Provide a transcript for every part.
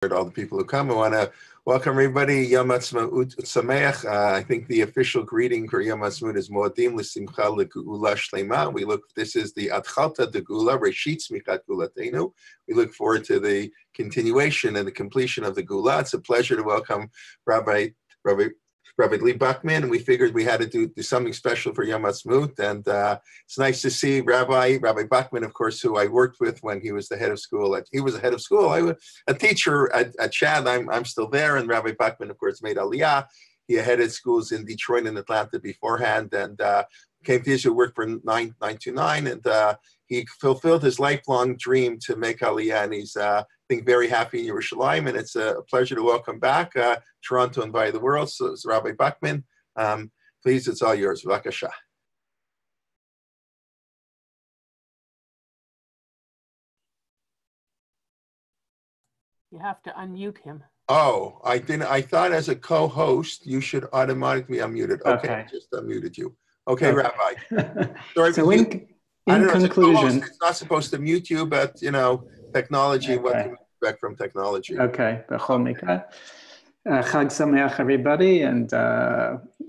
all the people who come. I want to welcome everybody. Yom Ha'atzmaut Sameach. I think the official greeting for Yom Ha'atzmaut is Moadim L'Simcha L'Geula Shlema. This is the Atchalta D'Geula, Reshit Tzmichat Geulatenu. We look forward to the continuation and the completion of the Geula. It's a pleasure to welcome Rabbi Buckman, and we figured we had to do something special for Yom Ha'atzmaut, and it's nice to see Rabbi Buckman, of course, who I worked with when he was the head of school. He was the head of school. I was a teacher at Chad. I'm still there, and Rabbi Buckman, of course, made Aliyah. He headed schools in Detroit and Atlanta beforehand, and came to Israel, worked for 929, and he fulfilled his lifelong dream to make Aliyah, and he's I think very happy in Yerushalayim, and it's a pleasure to welcome back Toronto and by the world. So it's Rabbi Buckman. Please, it's all yours. B'vakasha. You have to unmute him. Oh, I didn't. I thought as a co-host you should automatically unmute it. Okay, I just unmuted you. Okay. Rabbi. Sorry, so in conclusion, it's not supposed to mute you, but you know, technology. What can you expect from technology? Okay. Chag Sameach, everybody, and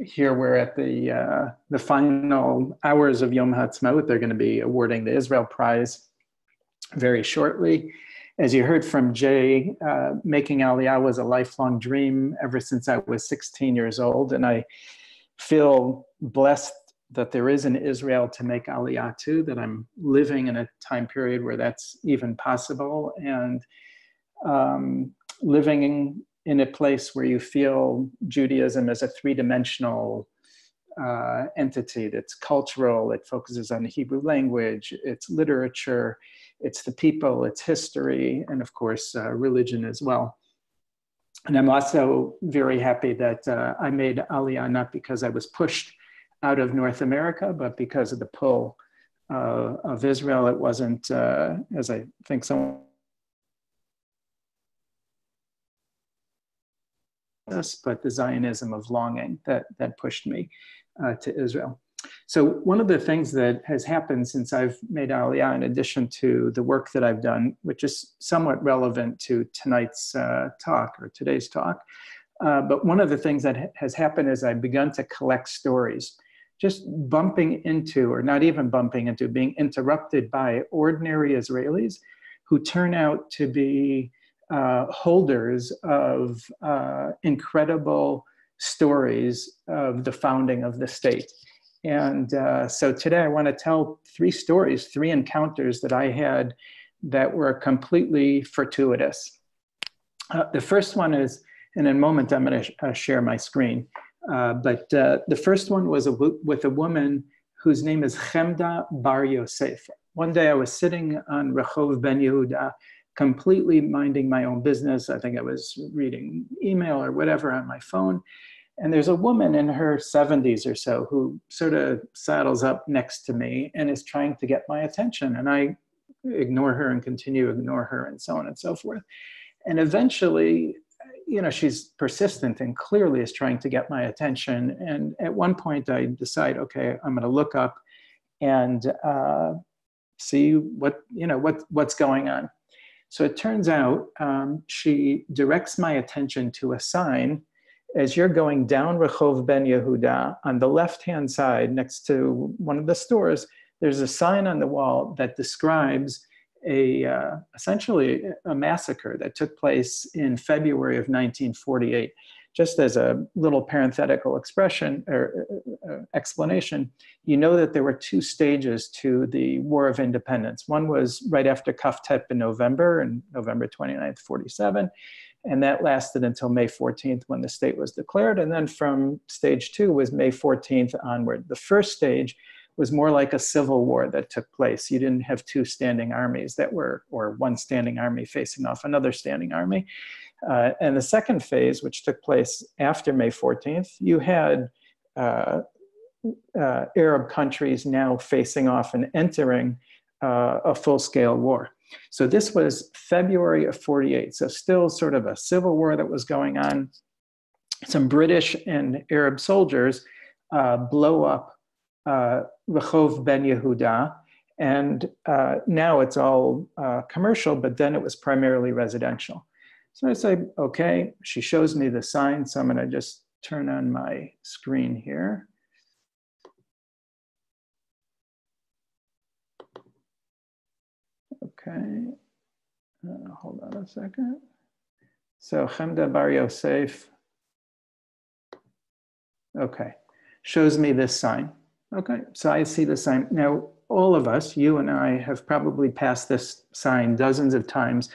here we're at the final hours of Yom Ha'atzmaut. They're going to be awarding the Israel Prize very shortly. As you heard from Jay, making Aliyah was a lifelong dream ever since I was 16 years old, and I feel blessed that there is an Israel to make Aliyah to, that I'm living in a time period where that's even possible, and living in a place where you feel Judaism as a three-dimensional entity that's cultural, it focuses on the Hebrew language, its literature, it's the people, its history, and of course, religion as well. And I'm also very happy that I made Aliyah not because I was pushed out of North America, but because of the pull of Israel. It wasn't, as I think someone but the Zionism of longing that pushed me to Israel. So one of the things that has happened since I've made Aliyah, in addition to the work that I've done, which is somewhat relevant to tonight's talk or today's talk, but one of the things that has happened is I've begun to collect stories, just bumping into, or not even bumping into, being interrupted by ordinary Israelis who turn out to be holders of incredible stories of the founding of the state. And so today I want to tell three stories, three encounters that I had that were completely fortuitous. The first one is, and in a moment I'm going to share my screen, but the first one was with a woman whose name is Chemda Bar Yosef. One day I was sitting on Rehov Ben Yehuda, completely minding my own business. I think I was reading email or whatever on my phone. And there's a woman in her 70s or so who sort of saddles up next to me and is trying to get my attention. And I ignore her and continue to ignore her and so on and so forth. And eventually, you know, she's persistent and clearly is trying to get my attention. And at one point I decide, okay, I'm going to look up and see what's going on. So it turns out she directs my attention to a sign. As you're going down Rehov Ben Yehuda, on the left-hand side, next to one of the stores, there's a sign on the wall that describes essentially a massacre that took place in February of 1948. Just as a little parenthetical expression or explanation, you know that there were two stages to the War of Independence. One was right after Kaftet in November 29th, 47. And that lasted until May 14th when the state was declared. And then from stage two was May 14th onward. The first stage was more like a civil war that took place. You didn't have two standing armies or one standing army facing off another standing army. And the second phase, which took place after May 14th, you had Arab countries now facing off and entering a full-scale war. So this was February of 48. So still sort of a civil war that was going on. Some British and Arab soldiers blow up Rehov Ben Yehuda. And now it's all commercial, but then it was primarily residential. So I say, okay. She shows me the sign. So I'm going to just turn on my screen here. Okay. Hold on a second. So Chemda Bar Yosef, okay, shows me this sign. Okay, so I see the sign. Now, all of us, you and I, have probably passed this sign dozens of times,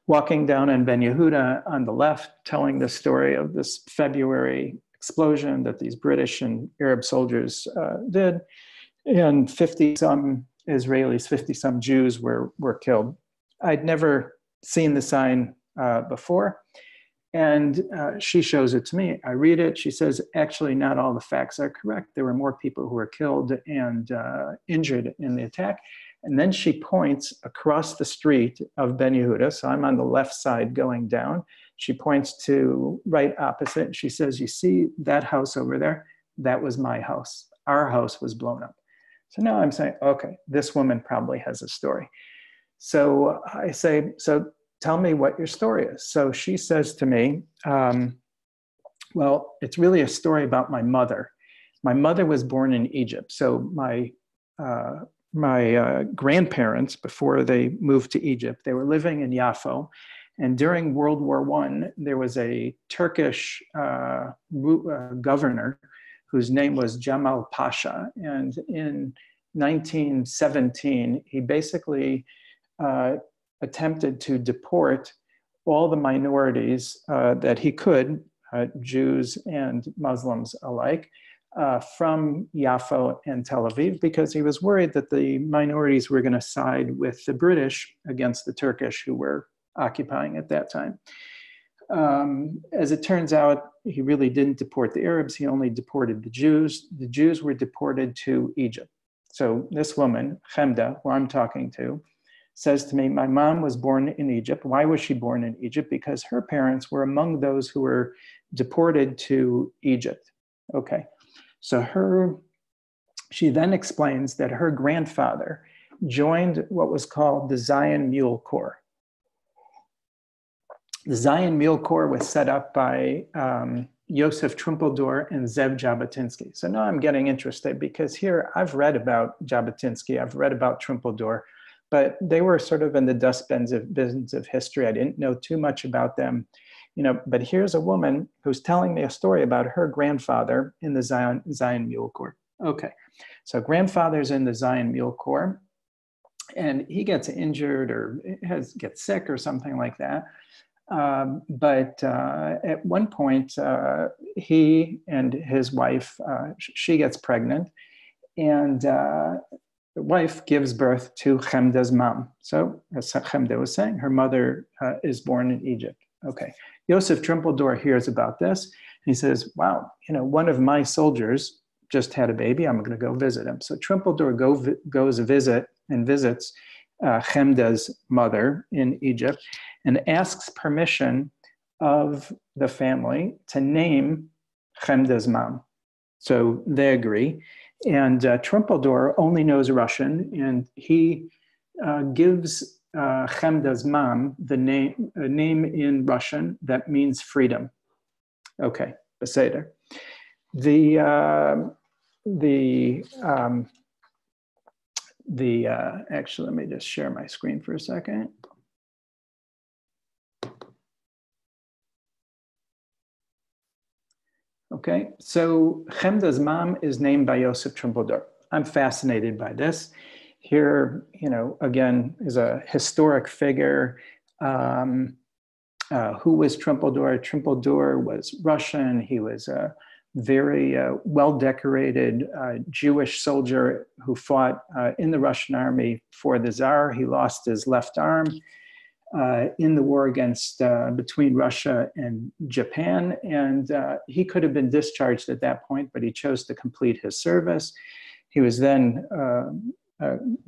walking down on Ben Yehuda on the left, telling the story of this February explosion that these British and Arab soldiers did, and 50-some Israelis, 50-some Jews were killed. I'd never seen the sign before. And she shows it to me. I read it. She says, actually, not all the facts are correct. There were more people who were killed and injured in the attack. And then she points across the street of Ben Yehuda. So I'm on the left side going down. She points to right opposite. She says, you see that house over there? That was my house. Our house was blown up. So now I'm saying, okay, this woman probably has a story. So I say, so tell me what your story is. So she says to me, well, it's really a story about my mother. My mother was born in Egypt. So my grandparents, before they moved to Egypt, they were living in Yafo. And during World War I, there was a Turkish governor whose name was Jamal Pasha. And in 1917, he basically attempted to deport all the minorities that he could, Jews and Muslims alike, from Yafo and Tel Aviv, because he was worried that the minorities were going to side with the British against the Turkish who were occupying at that time. As it turns out, he really didn't deport the Arabs. He only deported the Jews. The Jews were deported to Egypt. So this woman, Chemda, who I'm talking to, says to me, my mom was born in Egypt. Why was she born in Egypt? Because her parents were among those who were deported to Egypt. Okay, so she then explains that her grandfather joined what was called the Zion Mule Corps. The Zion Mule Corps was set up by Yosef Trumpeldor and Zev Jabotinsky. So now I'm getting interested because here I've read about Jabotinsky, I've read about Trumpeldor, but they were sort of in the dustbins of history. I didn't know too much about them, but here's a woman who's telling me a story about her grandfather in the Zion Mule Corps. Okay, so grandfather's in the Zion Mule Corps and he gets injured or gets sick or something like that. But at one point, he and his wife, she gets pregnant, and the wife gives birth to Chemda's mom. So as Chemda was saying, her mother is born in Egypt. Okay, Yosef Trumpeldor hears about this, and he says, wow, one of my soldiers just had a baby, I'm gonna go visit him. So Trumpeldor goes visits Chemda's mother in Egypt and asks permission of the family to name Chemda's mom. So they agree. And Trumpeldor only knows Russian, and he gives Chemda's mom the name in Russian that means freedom. Okay, Beseder. Actually, let me just share my screen for a second. Okay, so Chemda's mom is named by Yosef Trumpeldor. I'm fascinated by this. Here, again, is a historic figure. Who was Trumpeldor? Trumpeldor was Russian. He was a very well-decorated Jewish soldier who fought in the Russian army for the Tsar. He lost his left arm in the war between Russia and Japan. And he could have been discharged at that point, but he chose to complete his service. He was then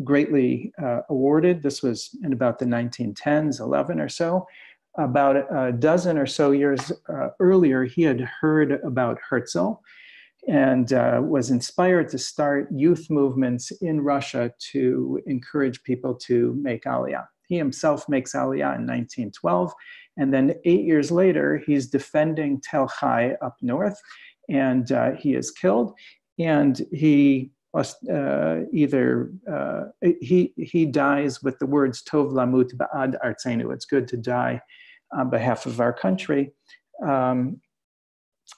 greatly awarded. This was in about the 1910s, 11 or so. About a dozen or so years earlier, he had heard about Herzl and was inspired to start youth movements in Russia to encourage people to make Aliyah. He himself makes Aliyah in 1912. And then 8 years later, he's defending Tel Chai up north, and he is killed. And he he dies with the words Tov lamut ba'ad artzenu. It's good to die on behalf of our country. And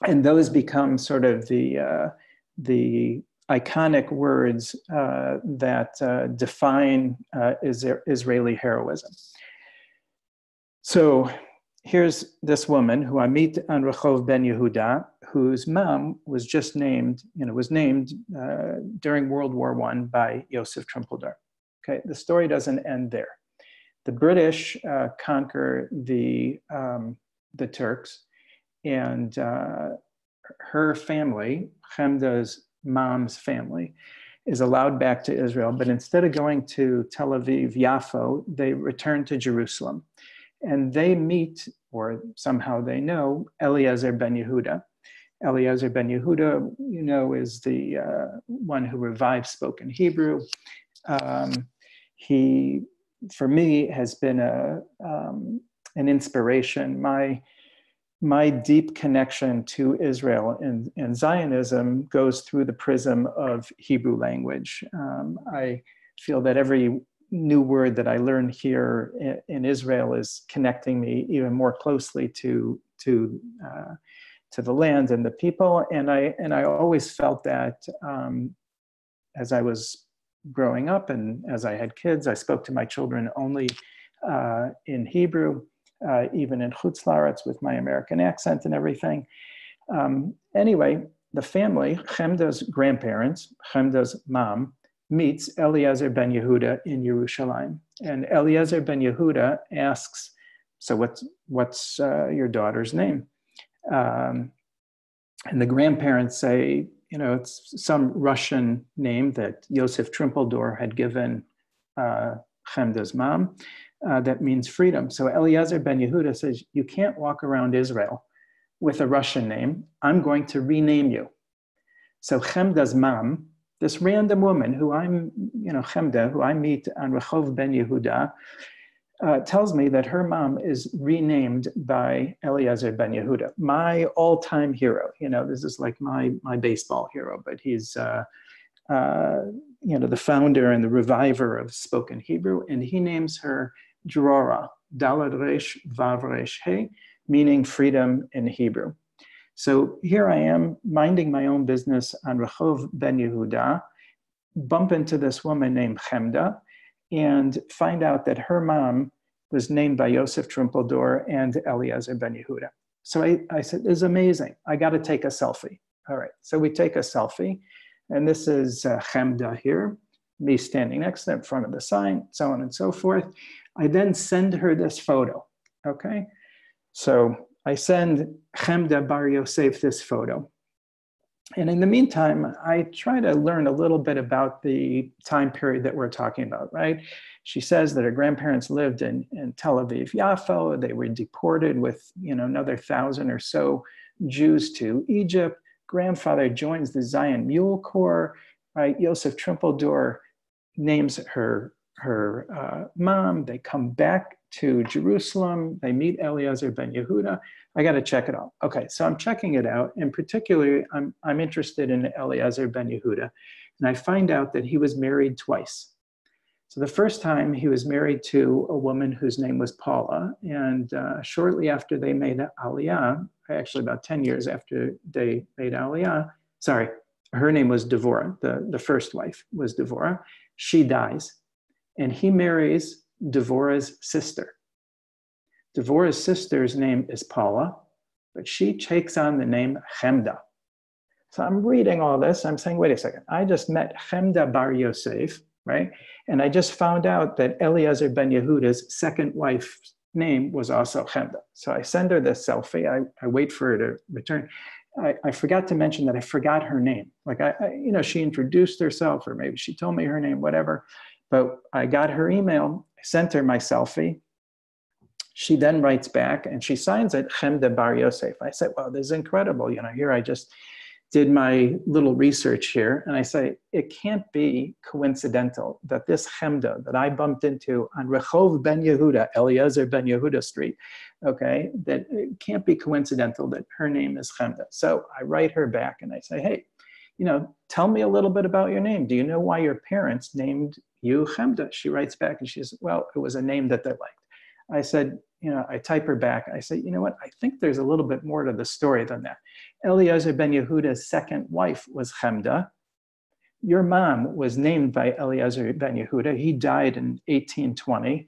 those become sort of the iconic words that define Israeli heroism. So here's this woman who I meet on Rehov Ben Yehuda, whose mom was just named, during World War I by Yosef Trumpeldor. Okay, the story doesn't end there. The British conquer the Turks, and her family, Chemda's mom's family, is allowed back to Israel. But instead of going to Tel Aviv, Yafo, they return to Jerusalem. And they meet, or somehow they know, Eliezer ben Yehuda. Eliezer ben Yehuda, is the one who revived spoken Hebrew. He, for me, has been an inspiration. My deep connection to Israel and Zionism goes through the prism of Hebrew language. I feel that every new word that I learn here in Israel is connecting me even more closely to the land and the people. And I always felt that as I was growing up and as I had kids, I spoke to my children only in Hebrew. Even in Chutz La'aretz with my American accent and everything. Anyway, the family, Chemda's grandparents, Chemda's mom, meets Eliezer ben Yehuda in Yerushalayim. And Eliezer ben Yehuda asks, so what's your daughter's name? And the grandparents say, it's some Russian name that Yosef Trumpeldor had given Chemda's mom. That means freedom. So Eliezer ben Yehuda says, you can't walk around Israel with a Russian name. I'm going to rename you. So Chemda's mom, this random woman who Chemda, who I meet on Rehov Ben Yehuda, tells me that her mom is renamed by Eliezer ben Yehuda, my all-time hero. This is like my baseball hero, but he's the founder and the reviver of spoken Hebrew, and he names her Drora, Dalad Resh Vav Resh He, meaning freedom in Hebrew. So here I am minding my own business on Rehov Ben Yehuda, bump into this woman named Chemda, and find out that her mom was named by Yosef Trumpeldor and Eliezer ben Yehuda. So I said, this is amazing. I got to take a selfie. All right, so we take a selfie. And this is Chemda here, me standing next to her in front of the sign, so on and so forth. I then send her this photo, okay? So I send Chemda Bar Yosef this photo. And in the meantime, I try to learn a little bit about the time period that we're talking about, right? She says that her grandparents lived in Tel Aviv, Yafo. They were deported with, another 1,000 or so Jews to Egypt. Grandfather joins the Zion Mule Corps, right? Yosef Trumpeldor names her mom. They come back to Jerusalem. They meet Eliezer ben Yehuda. I got to check it out. Okay, so I'm checking it out. And particularly, I'm interested in Eliezer ben Yehuda. And I find out that he was married twice. So the first time he was married to a woman whose name was Paula. And shortly after they made Aliyah, actually about 10 years after they made Aliyah, her name was Devorah. The first wife was Devorah. She dies. And he marries Devorah's sister. Devorah's sister's name is Paula, but she takes on the name Chemda. So I'm reading all this. I'm saying, wait a second. I just met Chemda Bar Yosef, right? And I just found out that Eliezer ben Yehuda's second wife's name was also Chemda. So I send her this selfie. I wait for her to return. I forgot to mention that I forgot her name. Like, she introduced herself, or maybe she told me her name, whatever. But I got her email, I sent her my selfie. She then writes back and she signs it, Chemda Bar Yosef. I said, well, this is incredible. Here I just did my little research here, and I say, it can't be coincidental that this Chemda that I bumped into on Rehov Ben Yehuda, Eliezer Ben Yehuda Street, okay, that it can't be coincidental that her name is Chemda. So I write her back and I say, hey, you know, tell me a little bit about your name. Do you know why your parents named you Chemda? She writes back and she says, well, it was a name that they liked. I said, you know, I type her back. I say, you know what? I think there's a little bit more to the story than that. Eliezer Ben Yehuda's second wife was Chemda. Your mom was named by Eliezer Ben Yehuda. He died in 1820.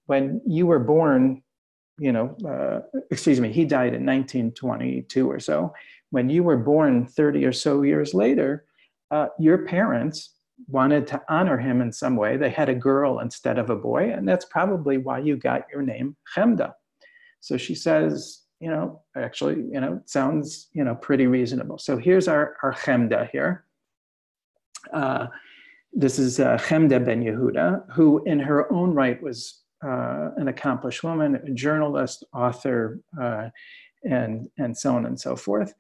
When you were born, you know, he died in 1922 or so. When you were born 30 or so years later, your parents wanted to honor him in some way. They had a girl instead of a boy, and that's probably why you got your name Chemda. So she says, you know, actually, you know, it sounds, you know, pretty reasonable. So here's our Chemda here. This is Chemda Ben Yehuda, who in her own right was an accomplished woman, a journalist, author, and so on and so forth.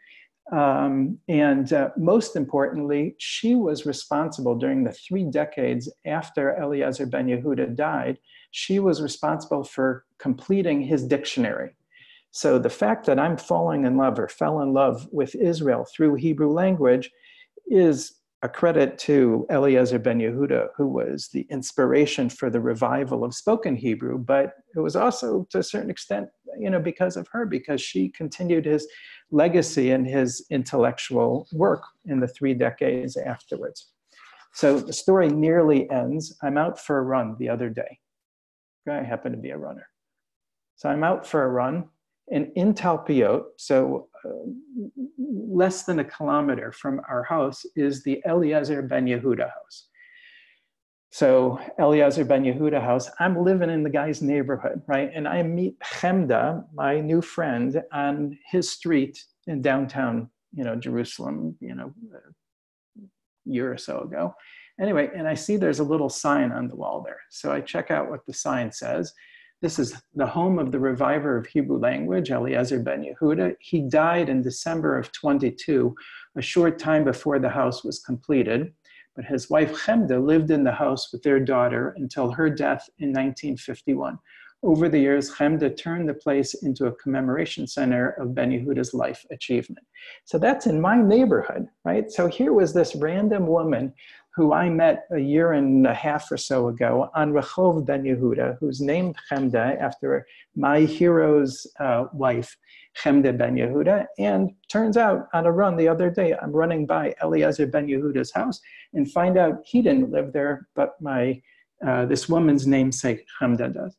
Most importantly, she was responsible during the 3 decades after Eliezer Ben Yehuda died. She was responsible for completing his dictionary. So the fact that I'm falling in love or fell in love with Israel through Hebrew language is a credit to Eliezer Ben Yehuda, who was the inspiration for the revival of spoken Hebrew, but it was also to a certain extent, you know, because of her, because she continued his legacy and his intellectual work in the 3 decades afterwards. So the story nearly ends. I'm out for a run the other day. I happen to be a runner. So I'm out for a run, and in Talpiot, so less than a kilometer from our house, is the Eliezer Ben Yehuda house. So Eliezer Ben Yehuda house, I'm living in the guy's neighborhood, right? And I meet Chemda, my new friend, on his street in downtown, you know, Jerusalem, you know, a year or so ago. Anyway, and I see there's a little sign on the wall there. So I check out what the sign says. This is the home of the reviver of Hebrew language, Eliezer Ben Yehuda. He died in December of 22, a short time before the house was completed. But his wife Chemda lived in the house with their daughter until her death in 1951. Over the years, Chemda turned the place into a commemoration center of Ben Yehuda's life achievement. So that's in my neighborhood, right? So here was this random woman who I met a year and a half or so ago on Rehov Ben Yehuda, who's named Chemda after my hero's wife, Chemda Ben Yehuda. And turns out on a run the other day, I'm running by Eliezer Ben Yehuda's house and find out he didn't live there, but this woman's namesake Chemda does.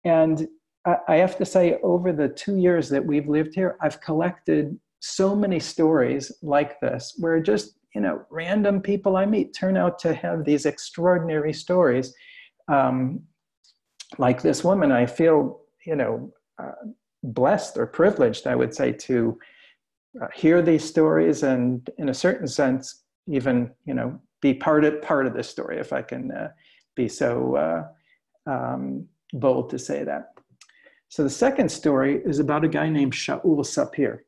And I have to say, over the 2 years that we've lived here, I've collected so many stories like this, where just, you know, random people I meet turn out to have these extraordinary stories. Like this woman, I feel, you know, blessed or privileged, I would say, to hear these stories and, in a certain sense, even, you know, be part of this story, if I can be so bold to say that. So the second story is about a guy named Shaul Sapir.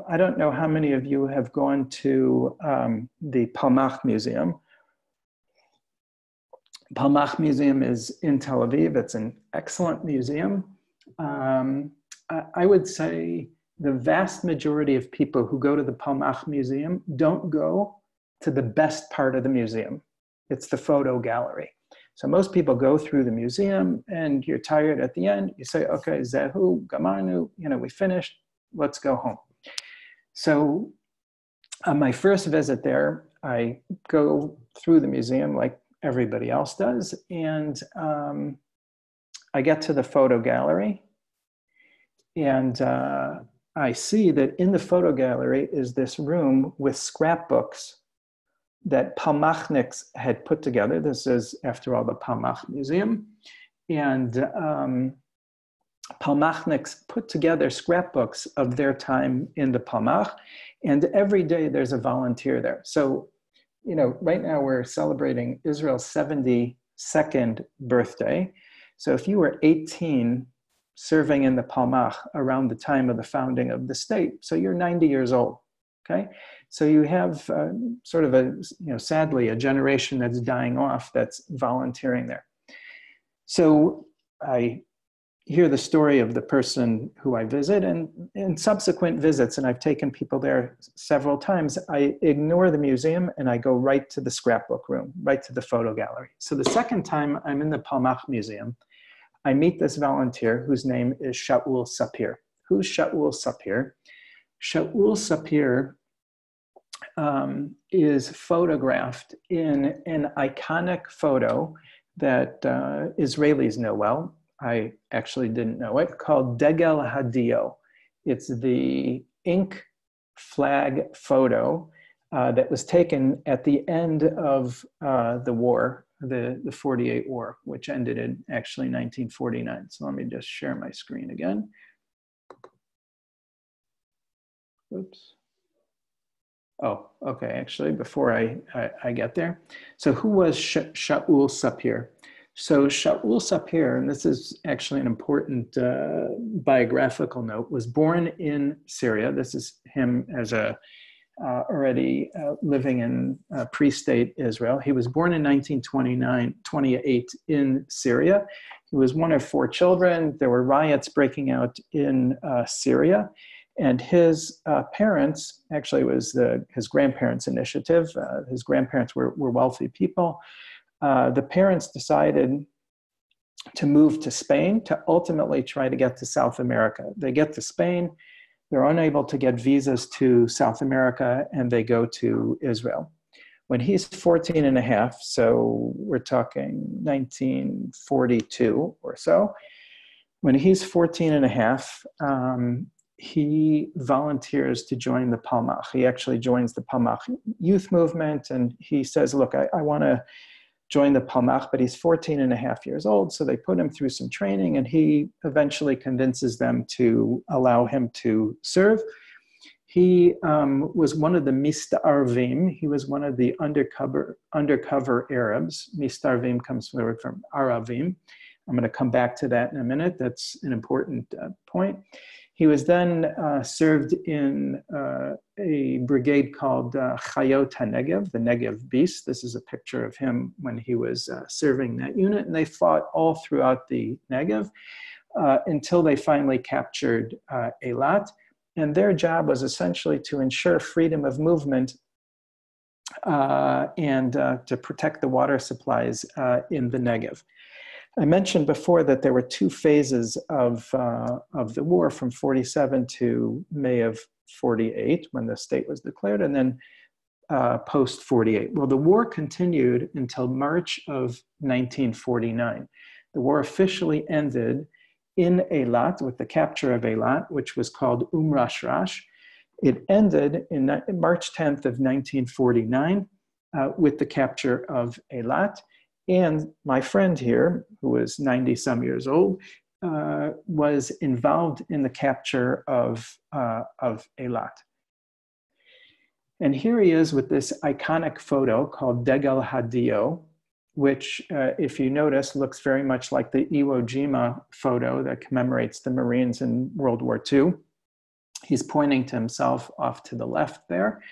I don't know how many of you have gone to the Palmach Museum. Palmach Museum is in Tel Aviv. It's an excellent museum. I would say the vast majority of people who go to the Palmach Museum don't go to the best part of the museum. It's the photo gallery. So most people go through the museum and you're tired at the end. You say, okay, Zehu, Gamarnu, you know, we finished, let's go home. So on my first visit there, I go through the museum like everybody else does. And I get to the photo gallery. And I see that in the photo gallery is this room with scrapbooks that Palmachniks had put together. This is, after all, the Palmach Museum. And Palmachniks put together scrapbooks of their time in the Palmach. And every day there's a volunteer there. So, you know, right now we're celebrating Israel's 72nd birthday. So if you were 18 serving in the Palmach around the time of the founding of the state, so you're 90 years old, okay? So you have sort of a, sadly, a generation that's dying off that's volunteering there. So I hear the story of the person who I visit, and in subsequent visits, and I've taken people there several times, I ignore the museum and I go right to the scrapbook room, right to the photo gallery. So the second time I'm in the Palmach Museum, I meet this volunteer whose name is Shaul Sapir. Who's Shaul Sapir? Shaul Sapir is photographed in an iconic photo that Israelis know well. I actually didn't know it, called Degel Hadio. It's the ink flag photo that was taken at the end of the war, the 48 war, which ended in actually 1949. So let me just share my screen again. Oops. Oh, okay, actually, before I get there. So who was Shaul Sapir? So Shaul Sapir, and this is actually an important biographical note, was born in Syria. This is him as a already living in pre-state Israel. He was born in 1928 in Syria. He was one of 4 children. There were riots breaking out in Syria. And his parents, actually it was his grandparents' initiative. His grandparents were wealthy people. The parents decided to move to Spain to ultimately try to get to South America. They get to Spain, they're unable to get visas to South America, and they go to Israel. When he's 14 and a half, so we're talking 1942 or so, when he's 14 and a half, he volunteers to join the Palmach. He actually joins the Palmach youth movement, and he says, look, I want to join the Palmach, but he's 14 and a half years old, so they put him through some training, and he eventually convinces them to allow him to serve. He was one of the Mistarvim. He was one of the undercover Arabs. Mistarvim comes from the word from Aravim. I'm going to come back to that in a minute. That's an important point. He was then served in a brigade called Chayot HaNegev, the Negev Beast. This is a picture of him when he was serving that unit. And they fought all throughout the Negev until they finally captured Eilat. And their job was essentially to ensure freedom of movement and to protect the water supplies in the Negev. I mentioned before that there were 2 phases of the war, from 47 to May of 48, when the state was declared, and then post 48. Well, the war continued until March of 1949. The war officially ended in Eilat with the capture of Eilat, which was called Rashrash. It ended in March 10th of 1949 with the capture of Eilat. And my friend here, who was 90 some years old, was involved in the capture of Eilat. And here he is with this iconic photo called Degel Hadio, which, if you notice, looks very much like the Iwo Jima photo that commemorates the Marines in World War II. He's pointing to himself off to the left there.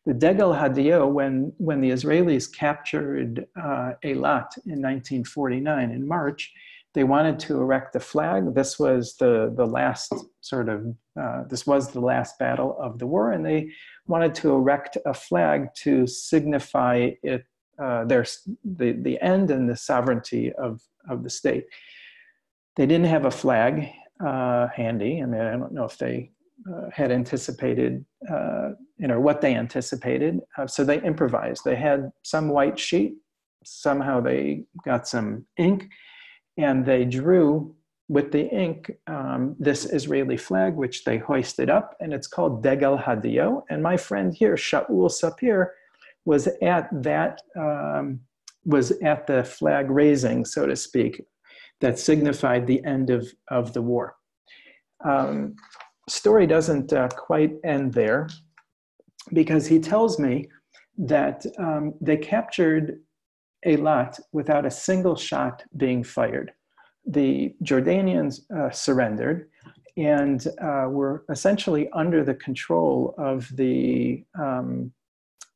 The Degel Hadio, when the Israelis captured Eilat in 1949 in March, they wanted to erect a flag. This was the last this was the last battle of the war, and they wanted to erect a flag to signify it, the end and the sovereignty of the state. They didn't have a flag handy. I mean, I don't know if they had anticipated, what they anticipated. So they improvised. They had some white sheet. Somehow they got some ink, and they drew with the ink this Israeli flag, which they hoisted up, and it's called Degel Hadio. And my friend here, Shaul Sapir, was at that, was at the flag raising, so to speak, that signified the end of the war. Story doesn't quite end there, because he tells me that they captured Eilat without a single shot being fired. The Jordanians surrendered, and were essentially under the control of the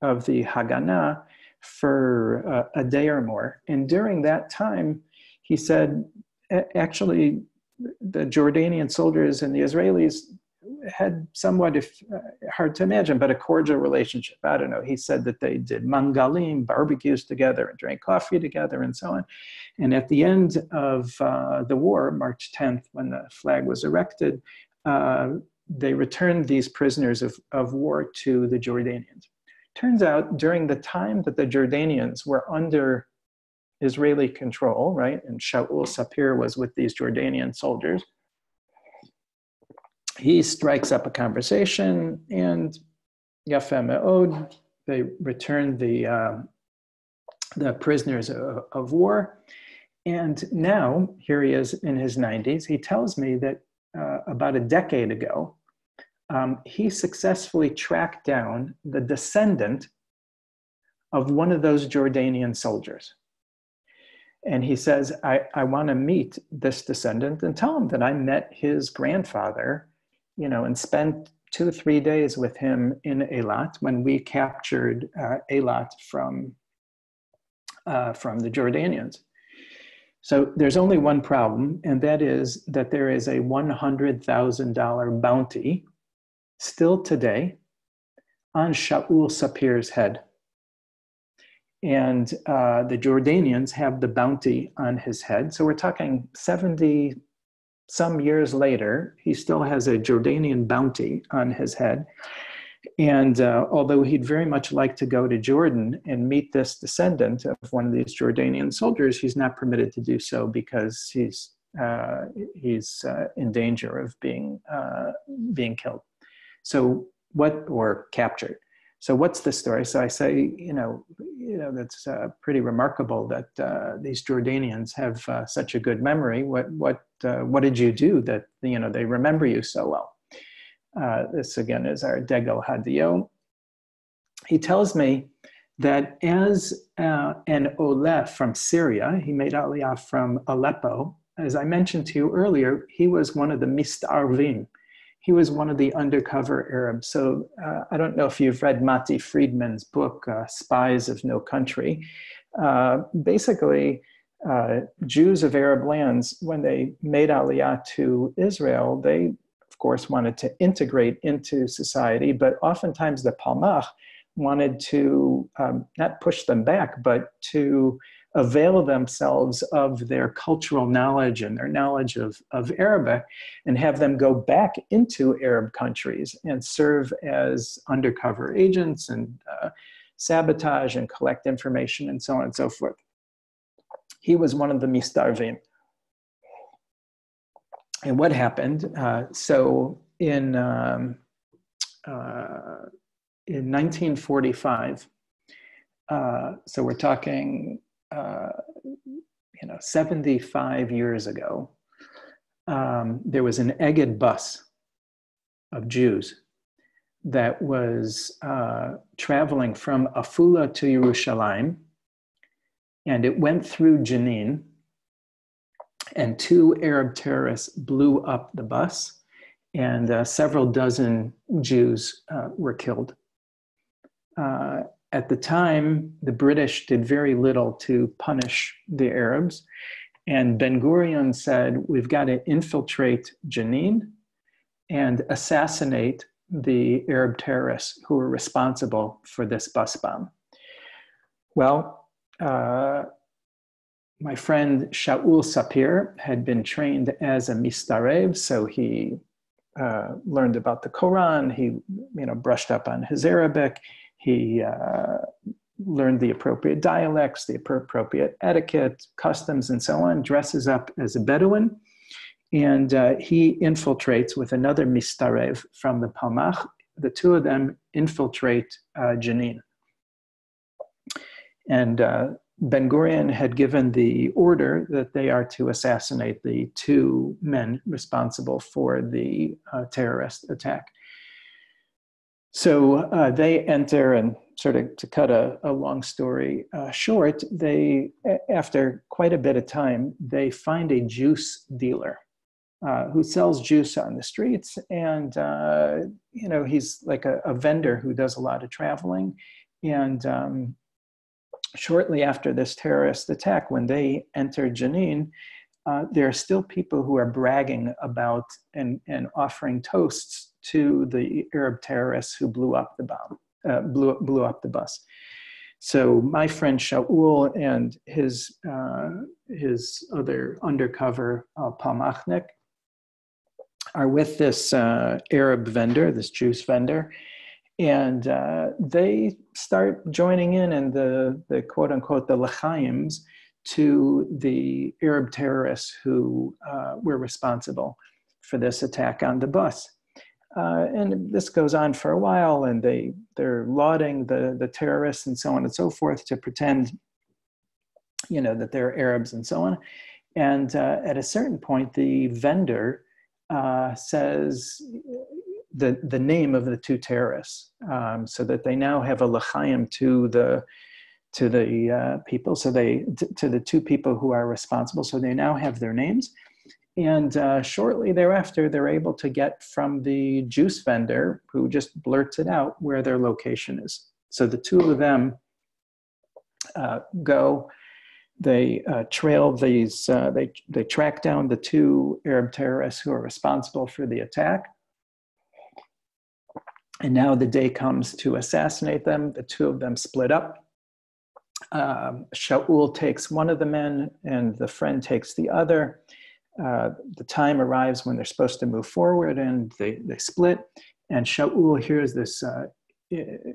Haganah for a day or more. And during that time, he said, actually, the Jordanian soldiers and the Israelis had somewhat, hard to imagine, but a cordial relationship. I don't know. He said that they did mangalim, barbecues together, and drank coffee together, and so on. And at the end of the war, March 10th, when the flag was erected, they returned these prisoners of war to the Jordanians. Turns out, during the time that the Jordanians were under Israeli control, right, and Shaul Sapir was with these Jordanian soldiers, he strikes up a conversation, and Yafeh Me'od, they returned the prisoners of war. And now, here he is in his 90s, he tells me that about a decade ago, he successfully tracked down the descendant of one of those Jordanian soldiers. And he says, I want to meet this descendant and tell him that I met his grandfather, you know, and spent 2 or 3 days with him in Eilat when we captured Eilat from the Jordanians. So there's only one problem, and that is that there is a $100,000 bounty still today on Shaul Sapir's head. And the Jordanians have the bounty on his head. So we're talking 70 some years later, he still has a Jordanian bounty on his head. And although he'd very much like to go to Jordan and meet this descendant of one of these Jordanian soldiers, he's not permitted to do so because he's in danger of being killed. So or captured. So what's the story? So I say, you know, that's pretty remarkable that these Jordanians have such a good memory. What did you do that, you know, they remember you so well? This again is our Degel Hadio. He tells me that as an Oleh from Syria, he made Aliyah from Aleppo. As I mentioned to you earlier, he was one of the Mistarvim. He was one of the undercover Arabs. So I don't know if you've read Mati Friedman's book, Spies of No Country. Basically, Jews of Arab lands, when they made Aliyah to Israel, they, of course, wanted to integrate into society, but oftentimes the Palmach wanted to not push them back, but to avail themselves of their cultural knowledge and their knowledge of Arabic and have them go back into Arab countries and serve as undercover agents and sabotage and collect information and so on and so forth. He was one of the Mistarvim. And what happened? So in 1945, so we're talking 75 years ago, there was an Egged bus of Jews that was traveling from Afula to Yerushalayim, and it went through Jenin, and 2 Arab terrorists blew up the bus, and several dozen Jews were killed. At the time, the British did very little to punish the Arabs. And Ben-Gurion said, we've got to infiltrate Jenin and assassinate the Arab terrorists who were responsible for this bus bomb. Well, my friend Shaul Sapir had been trained as a mistarev, so he learned about the Quran, he brushed up on his Arabic, he learned the appropriate dialects, the appropriate etiquette, customs, and so on, dresses up as a Bedouin, and he infiltrates with another mistarev from the Palmach. The 2 of them infiltrate Jenin. And Ben-Gurion had given the order that they are to assassinate the 2 men responsible for the terrorist attack. So they enter, and sort of to cut a long story short, they, after quite a bit of time, they find a juice dealer who sells juice on the streets. And, he's like a vendor who does a lot of traveling. And shortly after this terrorist attack, when they entered Jenin, there are still people who are bragging about and offering toasts to the Arab terrorists who blew up the bomb, blew up the bus. So my friend Shaul and his other undercover Palmachnik are with this Arab vendor, this juice vendor, and they start joining in the quote unquote the l'chaims to the Arab terrorists who were responsible for this attack on the bus. And this goes on for a while, and they're lauding the terrorists and so on and so forth to pretend, that they're Arabs and so on. And at a certain point, the vendor says the name of the two terrorists, so that they now have a l'chaim to the people. So to the two people who are responsible. So they now have their names. And shortly thereafter, they're able to get from the juice vendor, who just blurts it out, where their location is. So the two of them go, they trail these, they track down the two Arab terrorists who are responsible for the attack. And now the day comes to assassinate them. The two of them split up. Shaul takes one of the men and the friend takes the other. The time arrives when they're supposed to move forward, and they split. And Shaul hears this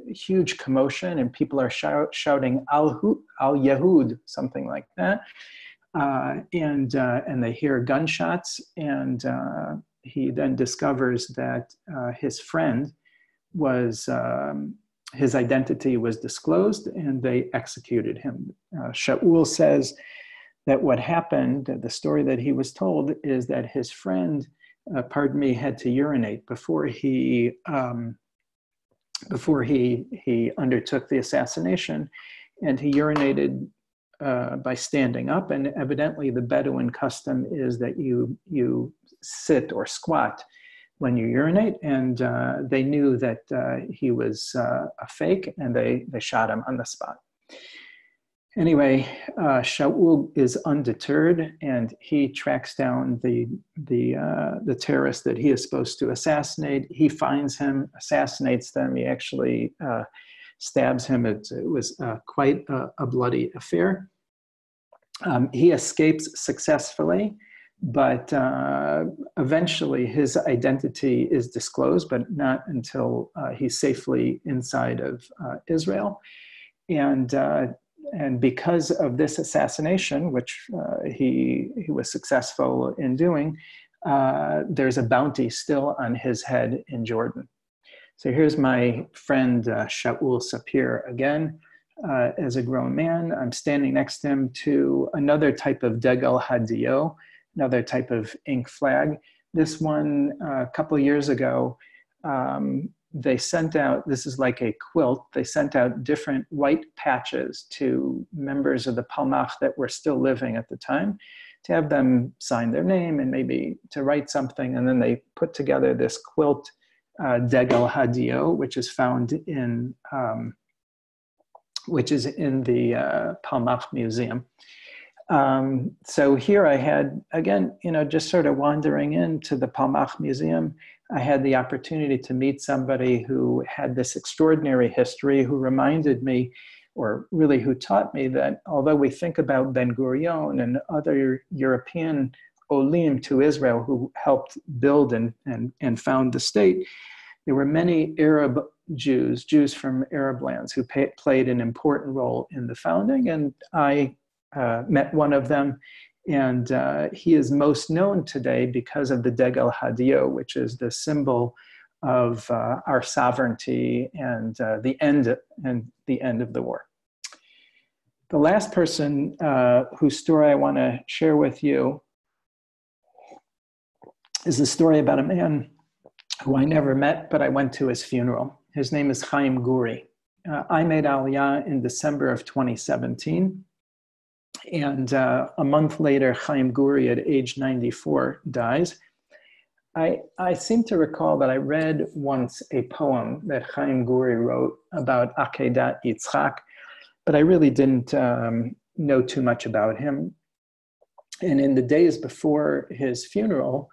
huge commotion, and people are shouting Al Yahud, something like that. And they hear gunshots, and he then discovers that his friend was, his identity was disclosed, and they executed him. Shaul says that what happened, the story that he was told, is that his friend, had to urinate before he undertook the assassination, and he urinated by standing up. And evidently, the Bedouin custom is that you sit or squat when you urinate, and they knew that he was a fake, and they shot him on the spot. Anyway, Shaul is undeterred, and he tracks down the terrorist that he is supposed to assassinate. He finds him, assassinates them. He actually stabs him. It was quite a bloody affair. He escapes successfully, but eventually his identity is disclosed, but not until he's safely inside of Israel. And because of this assassination, which he was successful in doing, there's a bounty still on his head in Jordan. So here's my friend Shaul Sapir again. As a grown man, I'm standing next to him to another type of degel hadio, another type of ink flag. This one, a couple of years ago, they sent out, this is like a quilt, they sent out different white patches to members of the Palmach that were still living at the time, to have them sign their name and maybe to write something. And then they put together this quilt, degel hadio, which is found in, the Palmach Museum. So here I had, again, just sort of wandering into the Palmach Museum, I had the opportunity to meet somebody who had this extraordinary history, who reminded me, or really who taught me, that although we think about Ben Gurion and other European olim to Israel who helped build and found the state, there were many Arab Jews from Arab lands who played an important role in the founding, and I met one of them. And he is most known today because of the degel hadio, which is the symbol of our sovereignty and the end of the war. The last person whose story I want to share with you is the story about a man who I never met, but I went to his funeral. His name is Chaim Guri. I made Aliyah in December of 2017. And a month later, Chaim Guri, at age 94, dies. I seem to recall that I read once a poem that Chaim Guri wrote about Akedat Yitzchak, but I really didn't know too much about him. And in the days before his funeral,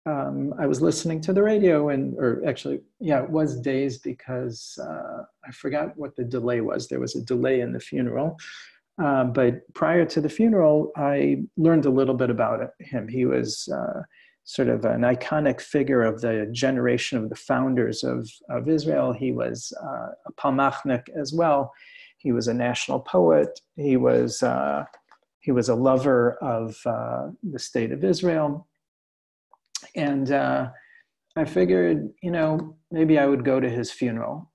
I was listening to the radio, it was days because I forgot what the delay was. There was a delay in the funeral. But prior to the funeral, I learned a little bit about him. He was sort of an iconic figure of the generation of the founders of Israel. He was a palmachnik as well. He was a national poet. He was a lover of the state of Israel. And I figured, maybe I would go to his funeral.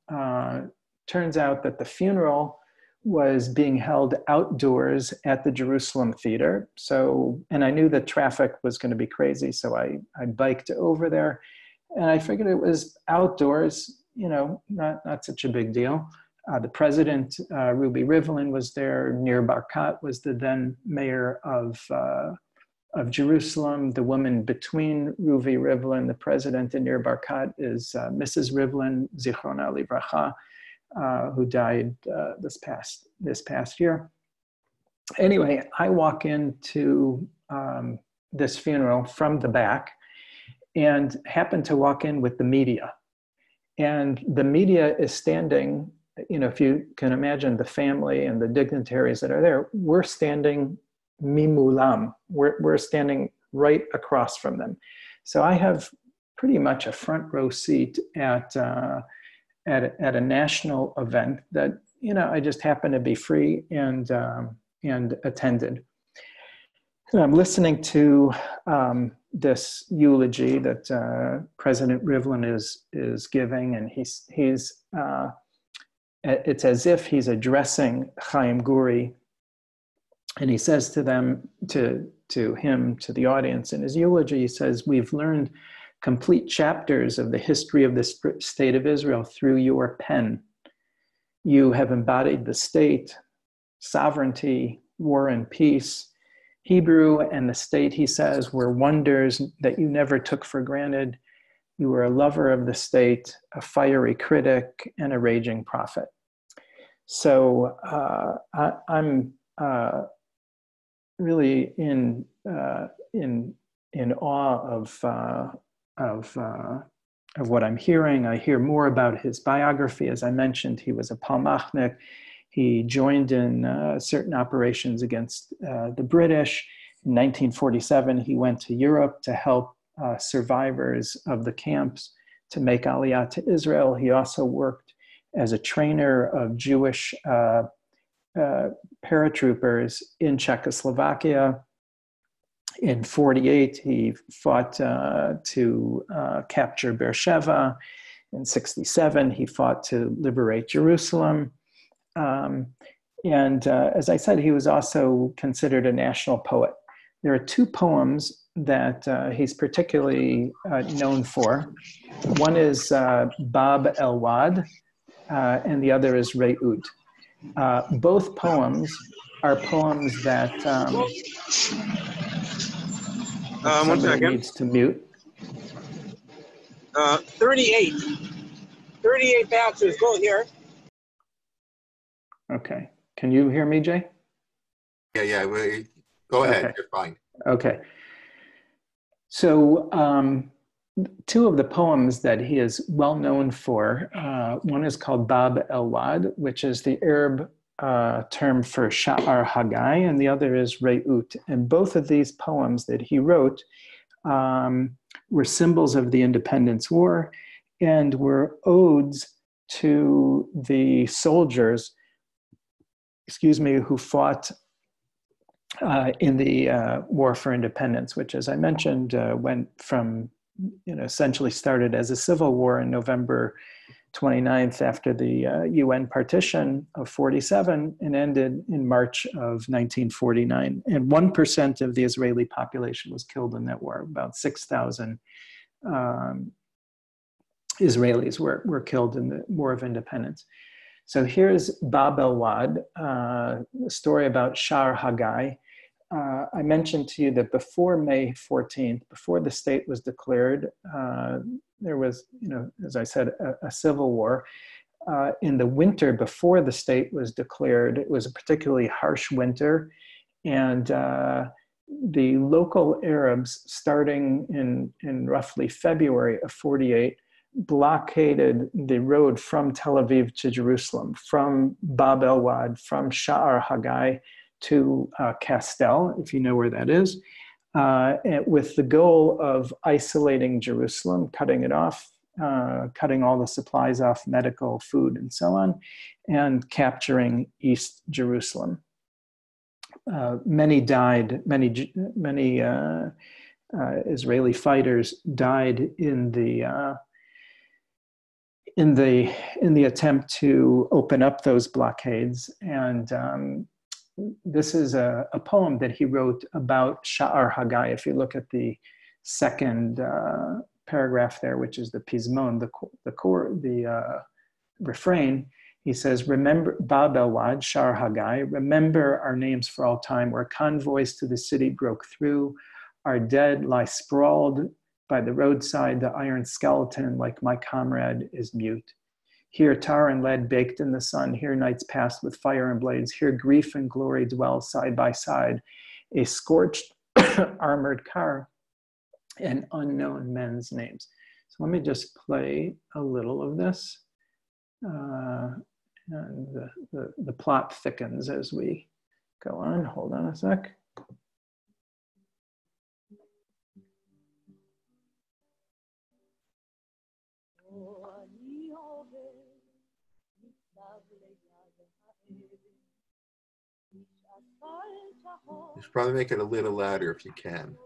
Turns out that the funeral was being held outdoors at the Jerusalem Theater. And I knew that traffic was going to be crazy, so I biked over there. And I figured it was outdoors, not such a big deal. The president, Ruby Rivlin, was there. Nir Barkat was the then mayor of Jerusalem. The woman between Ruby Rivlin, the president, and Nir Barkat is Mrs. Rivlin, Zichrona Livracha, who died this past year. Anyway, I walk into this funeral from the back and happen to walk in with the media. And the media is standing, if you can imagine the family and the dignitaries that are there, we're standing mimulam. We're standing right across from them. So I have pretty much a front row seat at a national event that, I just happened to be free and attended. And I'm listening to this eulogy that President Rivlin is giving, and it's as if he's addressing Chaim Guri, and he says to the audience in his eulogy, he says, "We've learned complete chapters of the history of the state of Israel through your pen. You have embodied the state, sovereignty, war and peace. Hebrew and the state," he says, "were wonders that you never took for granted. You were a lover of the state, a fiery critic, and a raging prophet." So I'm really in awe of what I'm hearing. I hear more about his biography. As I mentioned, he was a palmachnik. He joined in certain operations against the British. In 1947, he went to Europe to help survivors of the camps to make Aliyah to Israel. He also worked as a trainer of Jewish paratroopers in Czechoslovakia. In 1948, he fought to capture Beersheba. In 1967, he fought to liberate Jerusalem. As I said, he was also considered a national poet. There are two poems that he's particularly known for. One is Bab El Wad, and the other is Re'ut. Both poems are poems that somebody needs to mute. 38 bouncers, go here. Okay. Can you hear me, Jay? Yeah. Go ahead. Okay. You're fine. Okay. So two of the poems that he is well known for, one is called Bab El Wad, which is the Arab term for Sha'ar Hagai, and the other is Re'ut. And both of these poems that he wrote were symbols of the Independence War and were odes to the soldiers, who fought in the War for Independence, which, as I mentioned, went from, essentially started as a civil war in November 29th after the UN partition of 1947 and ended in March of 1949. And 1% of the Israeli population was killed in that war. About 6,000 Israelis were killed in the War of Independence. So here's Bab El Wad, a story about Sha'ar Hagai. I mentioned to you that before May 14th, before the state was declared, there was, as I said, a civil war. In the winter before the state was declared, it was a particularly harsh winter, and the local Arabs, starting in roughly February of 48, blockaded the road from Tel Aviv to Jerusalem, from Bab el Wad, from Sha'ar Hagai to Castel, if you know where that is, with the goal of isolating Jerusalem, cutting it off, cutting all the supplies off, medical, food, and so on, and capturing East Jerusalem. Many died. Many Israeli fighters died in the attempt to open up those blockades. And this is a poem that he wrote about Sha'ar Hagai. If you look at the second paragraph there, which is the pizmon, the refrain, he says, remember Bab el Wad, Sha'ar Hagai, remember our names for all time, where convoys to the city broke through, our dead lie sprawled by the roadside, the iron skeleton, like my comrade, is mute. Here tar and lead baked in the sun, here nights passed with fire and blades, here grief and glory dwell side by side, a scorched armored car, and unknown men's names. So let me just play a little of this. And the plot thickens as we go on. Hold on a sec. You should probably make it a little louder if you can.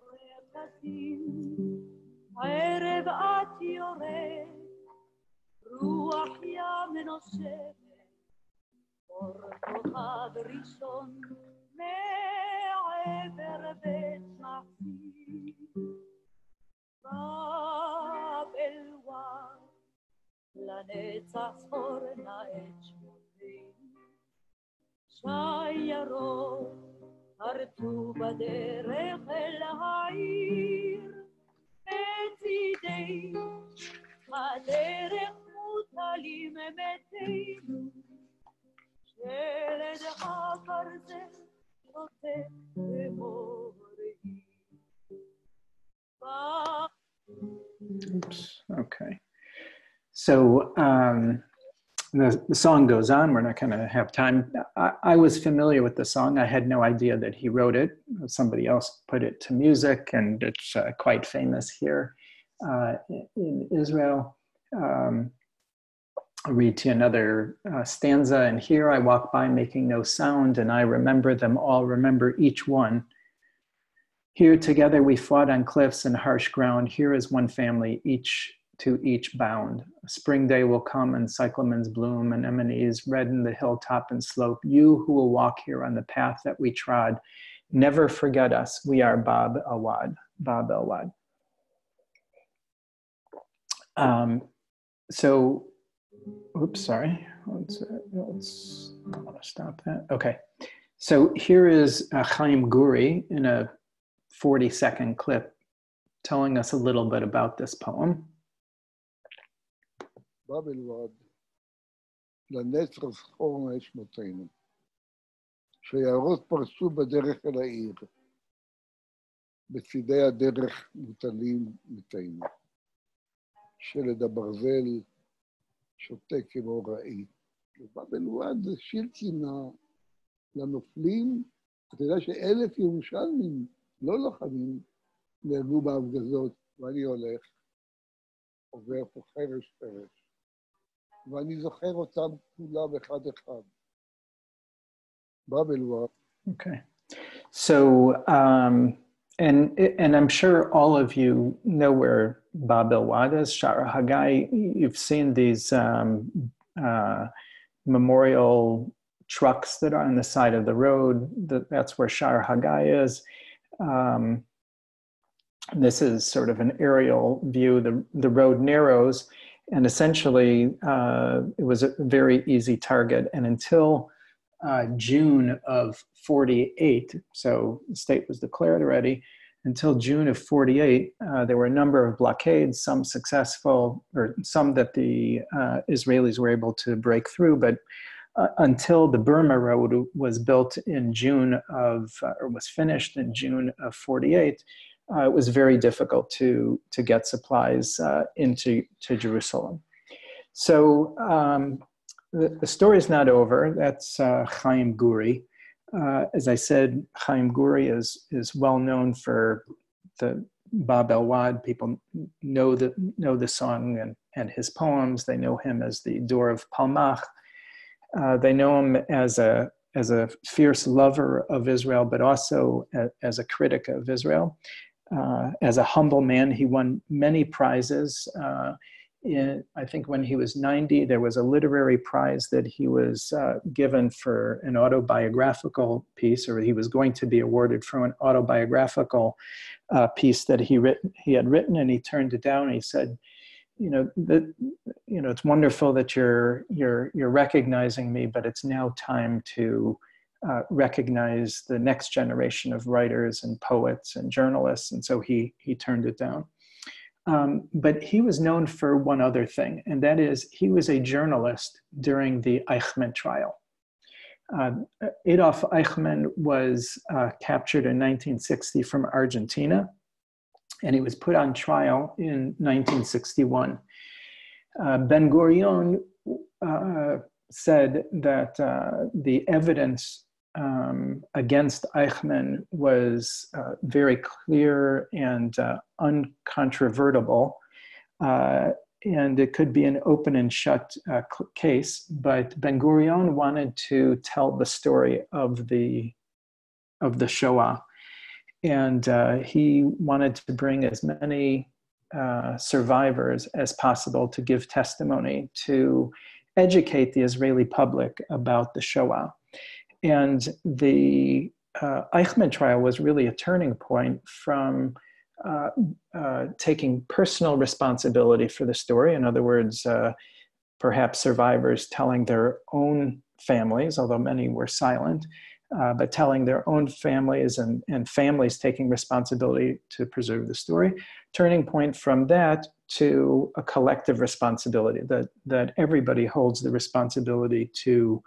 Oops, okay. So the song goes on. We're not going to have time. I was familiar with the song. I had no idea that he wrote it. Somebody else put it to music, and it's quite famous here in Israel. I'll read to you another stanza. And here I walk by making no sound, and I remember them all, remember each one. Here together we fought on cliffs and harsh ground. Here is one family, each to each bound. A spring day will come and cyclamens bloom, anemones redden the hilltop and slope. You who will walk here on the path that we trod, never forget us. We are Bab el Wad, Bab el Wad. So, oops, sorry. I want to stop that. Okay. So here is Chaim Guri in a 40-second clip telling us a little bit about this poem. בב אל וד, לנצח זכור את שמותינו, שיערות פרסו בדרך אל העיר, בצידי הדרך מוטלים מתינו, שלד הברזל שותה כמו ראי. בב אל וד זה שיר קינה לנופלים. אתה יודע ש1,000 ירושלמים, לא לוחמים, נהרגו בהפגזות, ואני הולך, עובר פה חרש, ואני זוכר אותם כולם אחד אחד. בב אל וד. Okay. So, and I'm sure all of you know where Bab el Wad is, Sha'ar Hagai. You've seen these memorial trucks that are on the side of the road. That's where Sha'ar Hagai is. This is sort of an aerial view. The road narrows, and essentially it was a very easy target. And until June of 48. So the state was declared already. Until June of 48, there were a number of blockades, some successful, or some that the Israelis were able to break through. But until the Burma Road was built in June of, or was finished in June of 48, it was very difficult to get supplies into Jerusalem. So the story is not over. That's Chaim Guri. As I said, Chaim Guri is well known for the Bab El Wad. People know the song and his poems. They know him as the Door of Palmach. They know him as a fierce lover of Israel, but also as a critic of Israel. As a humble man, he won many prizes. I think when he was 90, there was a literary prize that he was given for an autobiographical piece, or he was going to be awarded for an autobiographical piece that he had written, and he turned it down. And he said, it's wonderful that you're recognizing me, but it's now time to recognize the next generation of writers and poets and journalists. And so he turned it down. But he was known for one other thing, and that is he was a journalist during the Icemen Trial. Adolf Eichmann was captured in 1960 from Argentina, and he was put on trial in 1961. Ben-Gurion said that the evidence against Eichmann was very clear and uncontrovertible, and it could be an open and shut case, but Ben-Gurion wanted to tell the story of the Shoah, and he wanted to bring as many survivors as possible to give testimony, to educate the Israeli public about the Shoah. And the Icemen trial was really a turning point from taking personal responsibility for the story. In other words, perhaps survivors telling their own families, although many were silent, but telling their own families and families taking responsibility to preserve the story. Turning point from that to a collective responsibility, that everybody holds the responsibility to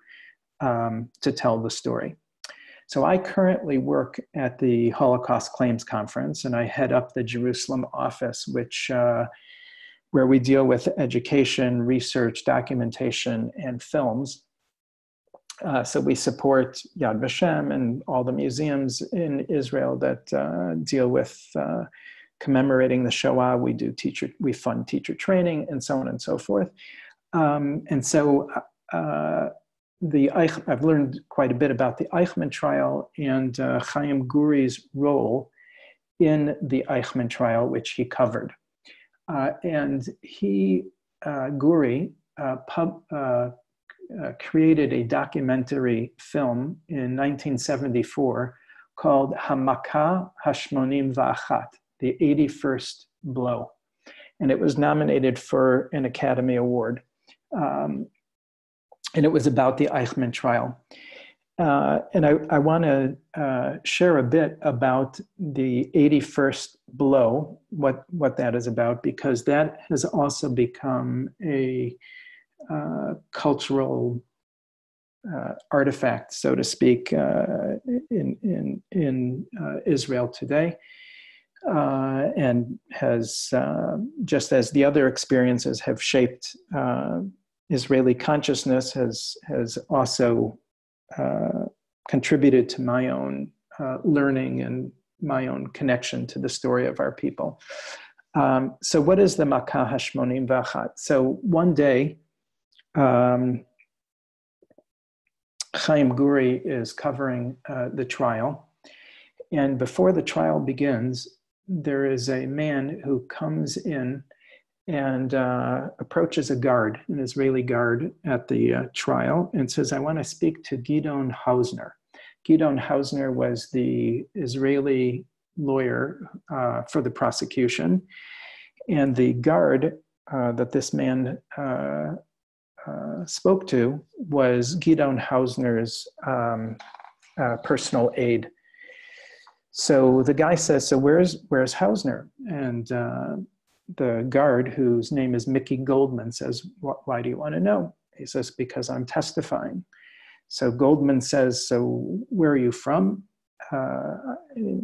tell the story. So I currently work at the Holocaust Claims Conference, and I head up the Jerusalem office, where we deal with education, research, documentation, and films. So we support Yad Vashem and all the museums in Israel that deal with commemorating the Shoah. We fund teacher training, and so on and so forth. And so I've learned quite a bit about the Icemen trial and Chaim Guri's role in the Icemen trial, which he covered. And Guri created a documentary film in 1974 called Hamaka Hashmonim Va'achat, the 81st Blow. And it was nominated for an Academy Award. And it was about the Icemen trial. And I want to share a bit about the 81st Blow, what that is about, because that has also become a cultural artifact, so to speak, in Israel today, and has, just as the other experiences have shaped Israeli consciousness, has also contributed to my own learning and my own connection to the story of our people. So what is the Makah Hashmonim Va'achat? So one day, Chaim Guri is covering the trial, and before the trial begins, there is a man who comes in and approaches a guard, an Israeli guard at the trial, and says, I want to speak to Gidon Hausner. Gidon Hausner was the Israeli lawyer for the prosecution, and the guard that this man spoke to was Gidon Hausner's personal aide. So the guy says, so where's Hausner? And the guard, whose name is Mickey Goldman, says, why do you want to know? He says, because I'm testifying. So Goldman says, so where are you from?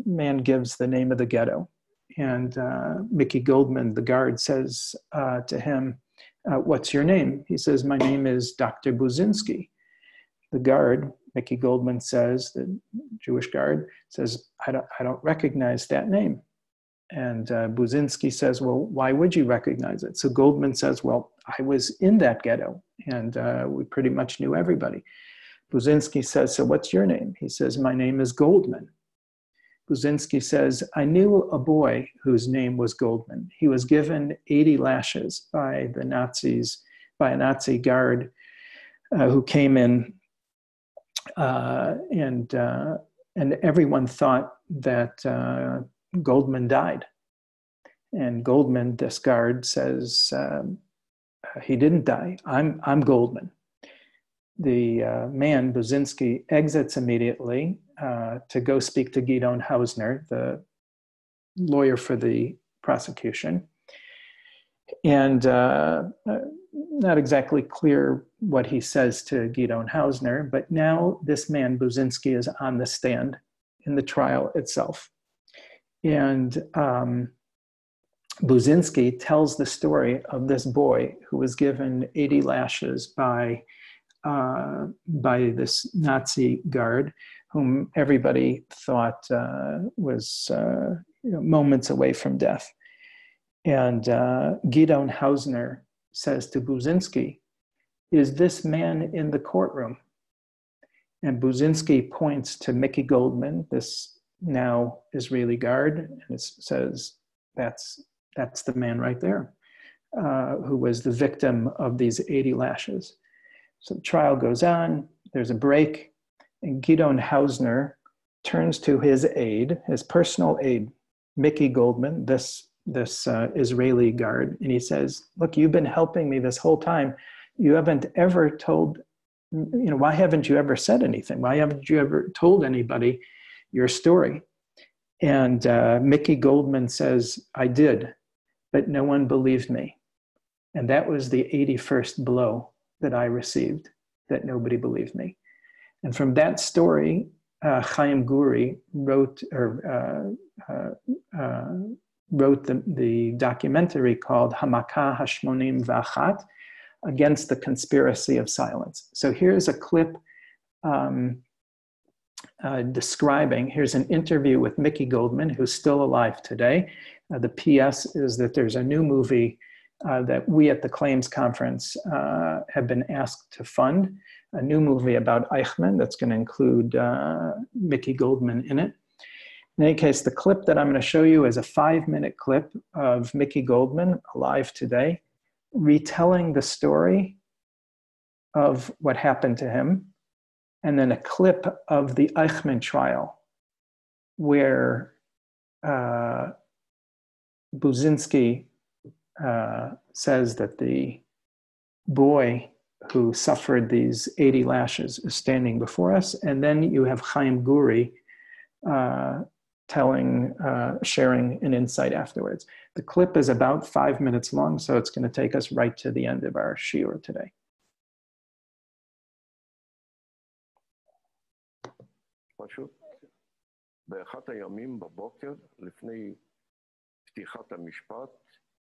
Man gives the name of the ghetto. And Mickey Goldman, the guard, says to him, what's your name? He says, my name is Dr. Buzinski. The guard, Mickey Goldman says, the Jewish guard, says, I don't recognize that name. And Buzinski says, well, why would you recognize it? So Goldman says, well, I was in that ghetto, and we pretty much knew everybody. Buzinski says, so what's your name? He says, my name is Goldman. Buzinski says, I knew a boy whose name was Goldman. He was given 80 lashes by the Nazis, by a Nazi guard who came in, and everyone thought that Goldman died. And Goldman, this guard, says, he didn't die. I'm Goldman. The man, Buzinski, exits immediately to go speak to Gidon Hausner, the lawyer for the prosecution. And not exactly clear what he says to Gidon Hausner, but now this man, Buzinski, is on the stand in the trial itself. And Buzinski tells the story of this boy who was given 80 lashes by this Nazi guard, whom everybody thought was moments away from death. And Gidon Hausner says to Buzinski, is this man in the courtroom? And Buzinski points to Mickey Goldman, this now Israeli guard, and it says, that's the man right there, who was the victim of these 80 lashes. So the trial goes on, there's a break, and Gidon Hausner turns to his aide, his personal aide, Mickey Goldman, this Israeli guard, and he says, look, you've been helping me this whole time. You haven't ever told, why haven't you ever said anything? Why haven't you ever told anybody your story? And Mickey Goldman says, I did, but no one believed me. And that was the 81st blow that I received, that nobody believed me. And from that story, Chaim Guri wrote the documentary called Hamaka Hashmonim V'Achat, Against the Conspiracy of Silence. So here's a clip here's an interview with Mickey Goldman, who's still alive today. The PS is that there's a new movie that we at the Claims Conference have been asked to fund, a new movie about Icemen that's going to include Mickey Goldman in it. In any case, the clip that I'm going to show you is a 5-minute clip of Mickey Goldman, alive today, retelling the story of what happened to him, and then a clip of the Icemen trial, where Buzinski says that the boy who suffered these 80 lashes is standing before us. And then you have Chaim Guri sharing an insight afterwards. The clip is about 5 minutes long, so it's going to take us right to the end of our shiur today. פשוט באחת הימים בבוקר, לפני פתיחת המשפט,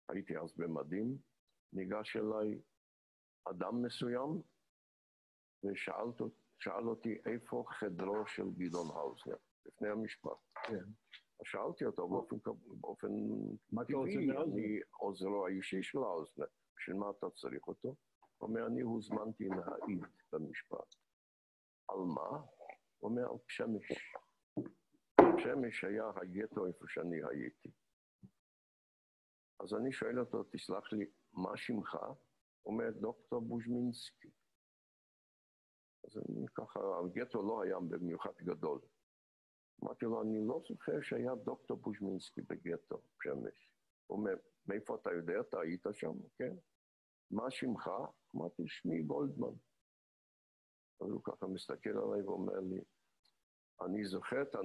הייתי אז במדים, ניגש אליי אדם מסוים ושאל אותי איפה חדרו של גדעון האוזנר, לפני המשפט. כן. שאלתי אותו באופן טבעי, אני עוזרו האישי של האוזנר, בשביל מה אתה צריך אותו? הוא אומר, אני הוזמנתי להעיד במשפט. על מה? הוא אומר, על שמש. שמש היה הגטו איפה שאני הייתי. אז אני שואל אותו, תסלח לי, מה שמך? הוא אומר, דוקטור בוז'מינסקי. אז אני ככה, הגטו לא היה במיוחד גדול. אמרתי לו, אני לא זוכר שהיה דוקטור בוז'מינסקי בגטו, שמש. הוא אומר, מאיפה אתה יודע? אתה היית שם? כן. מה שמך? אמרתי, שמי גולדמן. אז הוא ככה מסתכל עליי ואומר לי, אני זוכר את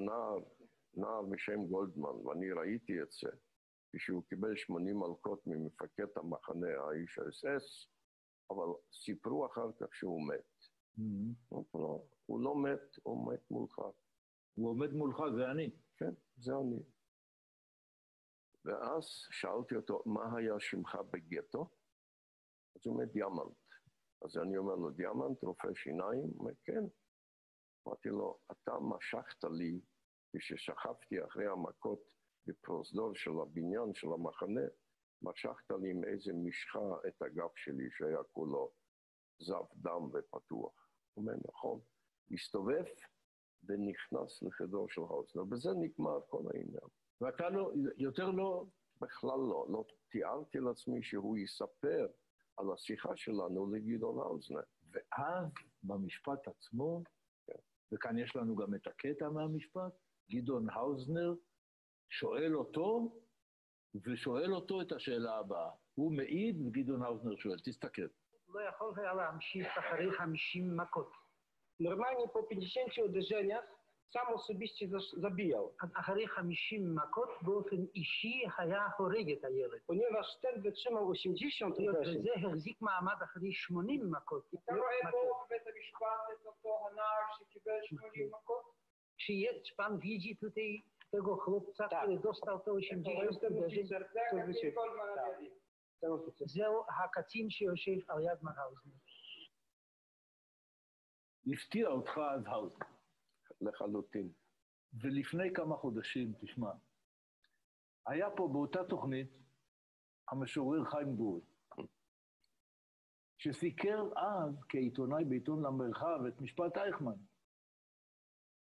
נער בשם גולדמן, ואני ראיתי את זה, כשהוא קיבל 80 מלקות ממפקד המחנה, האיש האס-אס, אבל סיפרו אחר כך שהוא מת. הוא לא מת, הוא מת מולך. הוא עומד מולך, זה אני. כן, זה אני. ואז שאלתי אותו, מה היה שמך בגטו? אז הוא אומר, דיאמנט. אז אני אומר לו, דיאמנט, רופא שיניים? הוא אומר, כן. אמרתי לו, אתה משכת לי, כששכבתי אחרי המכות בפרוזדור של הבניין של המחנה, משכת לי עם איזה משחה את הגב שלי, שהיה כולו זב דם ופתוח. הוא אומר, נכון. הסתובב ונכנס לחדר של האוזנר, בזה נגמר כל העניין. ואתה לא, יותר לא? בכלל לא, לא תיארתי לעצמי שהוא יספר על השיחה שלנו לגדעון האוזנר. ואז במשפט עצמו, וכאן יש לנו גם את הקטע מהמשפט, גדעון האוזנר שואל אותו, ושואל אותו את השאלה הבאה. הוא מעיד וגדעון האוזנר שואל, תסתכל. לא יכול היה להמשיך אחרי 50 מכות. Normalnie po 50 uderzeniach sam osobiście zabijał. אחרי 50 מכות באופן אישי היה הורג את הילד. ponieważ ten wytrzymał 80 uderzeń. וזה החזיק מעמד אחרי 80 מכות. אתה רואה פה בבית המשפט את אותו הנער שקיבל 80 מכות? Czy pan widzi tutaj tego chłopca, który dostał to 80 uderzeń? זהו הקצין שיושב על יד האוזנר. הפתיע אותך אז האוזנר. לחלוטין. ולפני כמה חודשים, תשמע, היה פה באותה תוכנית המשורר חיים גורי, שסיקר אז כעיתונאי בעיתון למרחב את משפט אייכמן.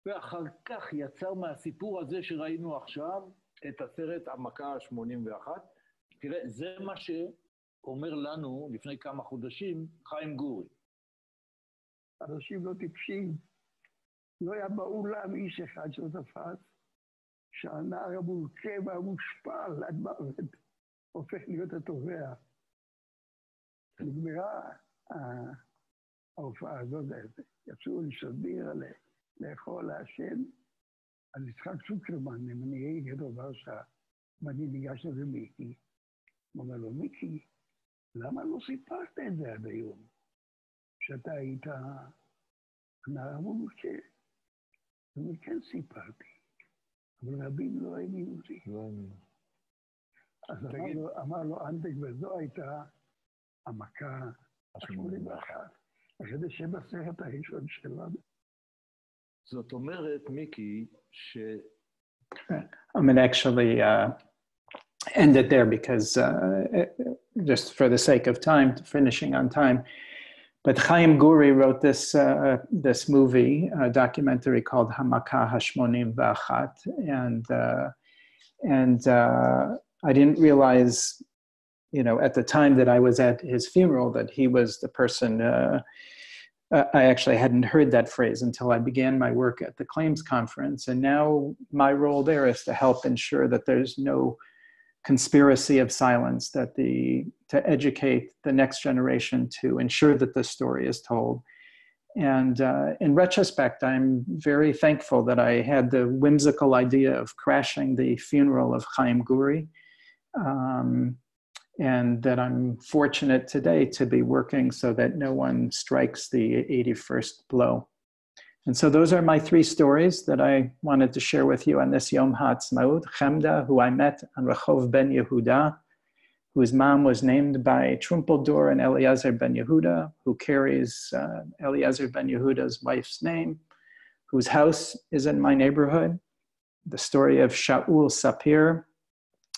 ואחר כך יצר מהסיפור הזה שראינו עכשיו את הסרט המכה ה-81. תראה, זה מה שאומר לנו לפני כמה חודשים חיים גורי. אנשים לא טיפשים. לא היה באולם איש אחד שלא תפס שהנער המולקה והמושפל עד מוות הופך להיות התובע. נגמרה ההופעה הזאת, יצאו לשביר, לאכול, לעשן. אז יצחק צוקרמן, מנהיגי גטו ורשה, ואני ניגש לזה מיקי. הוא אומר לו, מיקי, למה לא סיפרת את זה עד היום? שאתה היית הנער המולקה. הוא אומר, כן סיפרתי, אבל רבים לא האמינו לי. לא האמינו. אז אמר לו אנטק, וזו הייתה המכה ה-81. אחרי שבסרט הראשון שלנו. זאת אומרת, מיקי, ש... I'm going to actually end it there because just for the sake of time, finishing on time. But Chaim Guri wrote this movie, a documentary called Hamaka Hashmonim V'Achat, and I didn't realize, you know, at the time that I was at his funeral that he was the person. I actually hadn't heard that phrase until I began my work at the Claims Conference, and now my role there is to help ensure that there's no conspiracy of silence, to educate the next generation, to ensure that this story is told. And in retrospect, I'm very thankful that I had the whimsical idea of crashing the funeral of Chaim Guri, and that I'm fortunate today to be working so that no one strikes the 81st blow. And so those are my three stories that I wanted to share with you on this Yom HaAtzmaut. Chemda, who I met on Rehov Ben Yehuda, whose mom was named by Trumpeldor and Eliezer Ben Yehuda, who carries Eliezer Ben Yehuda's wife's name, whose house is in my neighborhood. The story of Shaul Sapir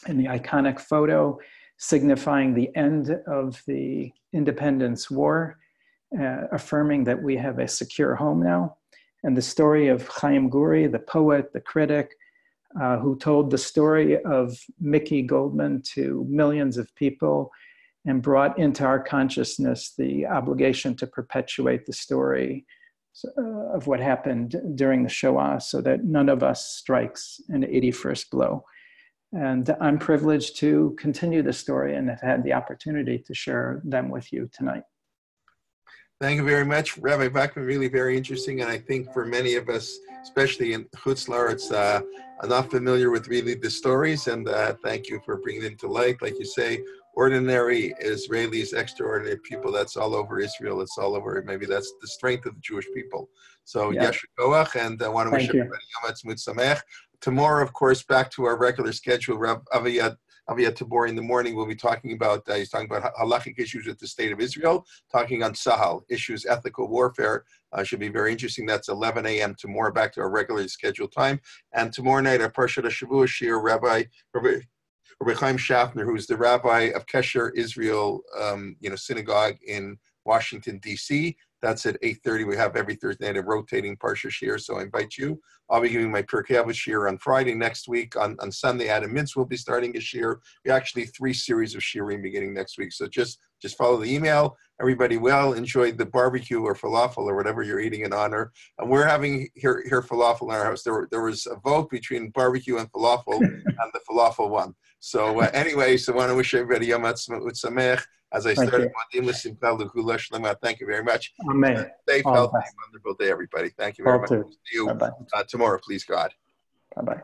in the iconic photo signifying the end of the Independence War, affirming that we have a secure home now. And the story of Chaim Guri, the poet, the critic, who told the story of Mickey Goldman to millions of people and brought into our consciousness the obligation to perpetuate the story of what happened during the Shoah so that none of us strikes an 81st blow. And I'm privileged to continue the story and have had the opportunity to share them with you tonight. Thank you very much, Rabbi Buckman. Really very interesting, and I think for many of us, especially in Chutz La'aretz, are not familiar with really the stories. And thank you for bringing them to light. Like you say, ordinary Israelis, extraordinary people. That's all over Israel. It's all over. Maybe that's the strength of the Jewish people. So Yeshu Koach, and I want to wish everybody Yom Ha'atzmaut Sameach. Tomorrow, of course, back to our regular schedule. Rabbi Aviyad Tabor in the morning will be talking about, he's talking about halachic issues with the state of Israel, talking on Sahal, issues, ethical warfare. Should be very interesting. That's 11 a.m. tomorrow, back to our regularly scheduled time. And tomorrow night, our Parshat HaShavua Shir, Rabbi Chaim Schaffner, who's the rabbi of Kesher Israel Synagogue in Washington, D.C. That's at 8:30. We have every Thursday night a rotating Parsha Shir, so I invite you. I'll be giving my Pirkei Avos Shir on Friday next week. On Sunday, Adam Mintz will be starting a Shir. We actually 3 series of Shirim beginning next week. So just follow the email. Everybody enjoy the barbecue or falafel or whatever you're eating in honor. And we're having here falafel in our house. There was a vote between barbecue and falafel, and the falafel won. So anyway, so I want to wish everybody Yom Ha'atzmaut Sameach. As I started, thank you very much. Amen. Safe, healthy, wonderful day, everybody. Thank you very much. See you tomorrow, please God. Bye-bye.